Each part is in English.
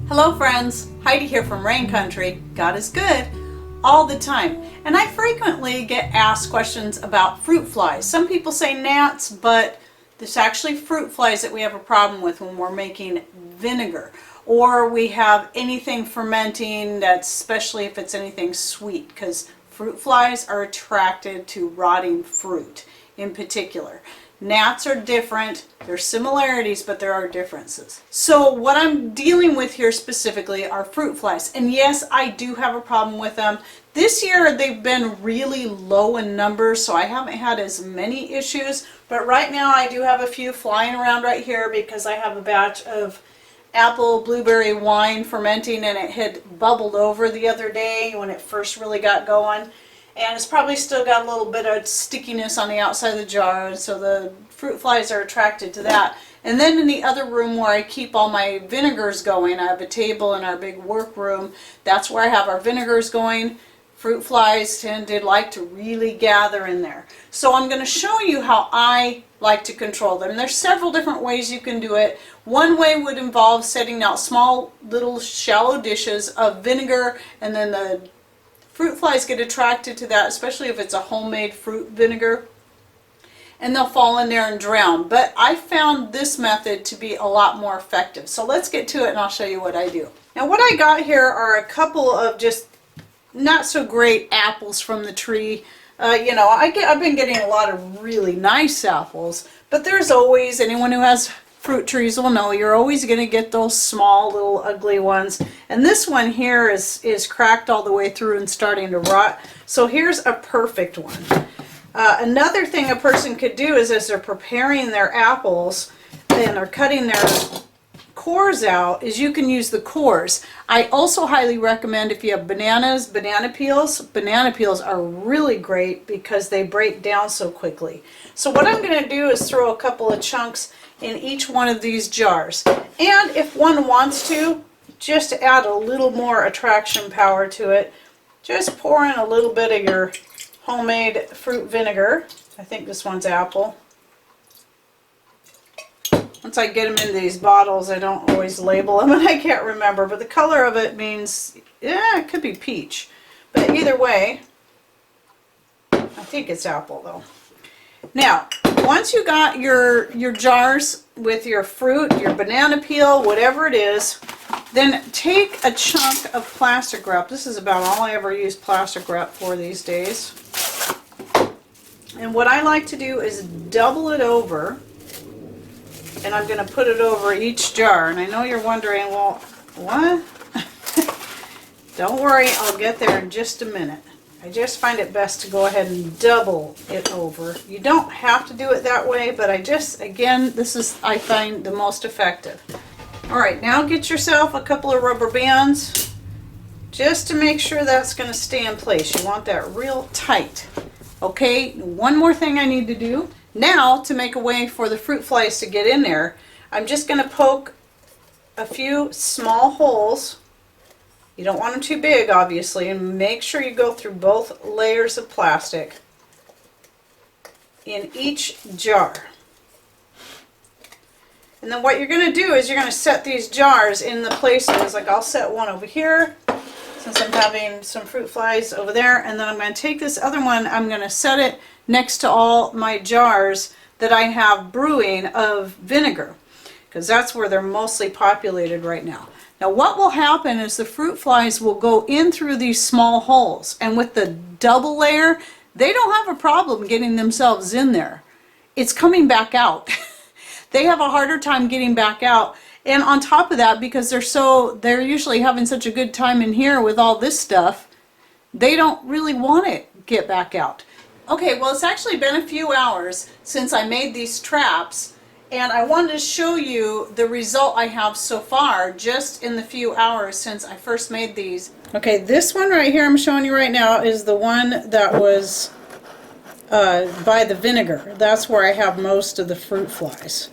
Hello friends, Heidi here from Rain Country. God is good all the time. And I frequently get asked questions about fruit flies. Some people say gnats, but there's actually fruit flies that we have a problem with when we're making vinegar. Or we have anything fermenting, that's especially if it's anything sweet, because fruit flies are attracted to rotting fruit in particular. Gnats are different. There's similarities, but there are differences. So what I'm dealing with here specifically are fruit flies. And yes, I do have a problem with them. This year they've been really low in numbers, so I haven't had as many issues. But right now I do have a few flying around right here because I have a batch of apple blueberry wine fermenting, and it had bubbled over the other day when it first really got going. And it's probably still got a little bit of stickiness on the outside of the jar, and so the fruit flies are attracted to that. And then in the other room where I keep all my vinegars going, I have a table in our big work room. That's where I have our vinegars going. Fruit flies tend to like to really gather in there. So I'm going to show you how I like to control them. There's several different ways you can do it. One way would involve setting out small little shallow dishes of vinegar, and then the fruit flies get attracted to that, especially if it's a homemade fruit vinegar, and they'll fall in there and drown. But I found this method to be a lot more effective. So let's get to it and I'll show you what I do. Now what I got here are a couple of just not so great apples from the tree. I've been getting a lot of really nice apples, but there's always, anyone who has fruit trees will know, you're always going to get those small little ugly ones. And this one here is cracked all the way through and starting to rot. So here's a perfect one. Another thing a person could do is, as they're preparing their apples and they're cutting their cores out, is you can use the cores. I also highly recommend, if you have bananas, banana peels. Banana peels are really great because they break down so quickly. So what I'm going to do is throw a couple of chunks in each one of these jars. And if one wants to, just to add a little more attraction power to it, just pour in a little bit of your homemade fruit vinegar. I think this one's apple. Once I get them in these bottles, I don't always label them and I can't remember, but the color of it means, yeah, it could be peach. But either way, I think it's apple though. Now, once you got your jars with your fruit, your banana peel, whatever it is, then take a chunk of plastic wrap. This is about all I ever use plastic wrap for these days. And what I like to do is double it over, and I'm going to put it over each jar. And I know you're wondering, well, what? Don't worry, I'll get there in just a minute. I just find it best to go ahead and double it over. You don't have to do it that way, but again, this is, I find, the most effective. All right, now get yourself a couple of rubber bands just to make sure that's going to stay in place. You want that real tight. Okay, one more thing I need to do. Now, to make a way for the fruit flies to get in there, I'm just going to poke a few small holes. You don't want them too big, obviously, and make sure you go through both layers of plastic in each jar. And then what you're going to do is you're going to set these jars in the places, like I'll set one over here, since I'm having some fruit flies over there, and then I'm going to take this other one, I'm going to set it next to all my jars that I have brewing of vinegar, because that's where they're mostly populated right now. Now what will happen is the fruit flies will go in through these small holes, and with the double layer, they don't have a problem getting themselves in there. It's coming back out. They have a harder time getting back out. And on top of that, because they're usually having such a good time in here with all this stuff, they don't really want to get back out. Okay, well, it's actually been a few hours since I made these traps, and I wanted to show you the result I have so far just in the few hours since I first made these. Okay, this one right here I'm showing you right now is the one that was by the vinegar. That's where I have most of the fruit flies.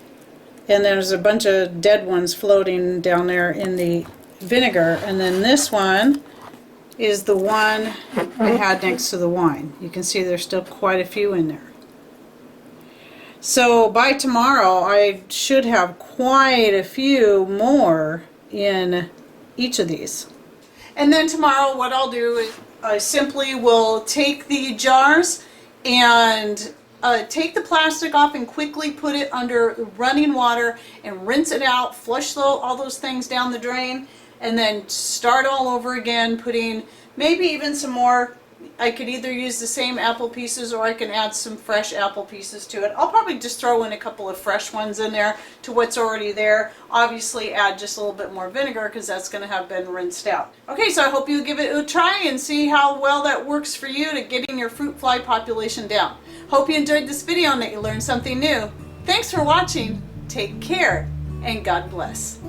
And there's a bunch of dead ones floating down there in the vinegar. And then this one is the one I had next to the wine. You can see there's still quite a few in there. So by tomorrow I should have quite a few more in each of these. And then tomorrow what I'll do is I simply will take the jars and take the plastic off and quickly put it under running water and rinse it out, flush all those things down the drain, and then start all over again, putting maybe even some more. I could either use the same apple pieces or I can add some fresh apple pieces to it. I'll probably just throw in a couple of fresh ones in there to what's already there. Obviously add just a little bit more vinegar because that's going to have been rinsed out. Okay, so I hope you give it a try and see how well that works for you to getting your fruit fly population down. Hope you enjoyed this video and that you learned something new. Thanks for watching. Take care and God bless.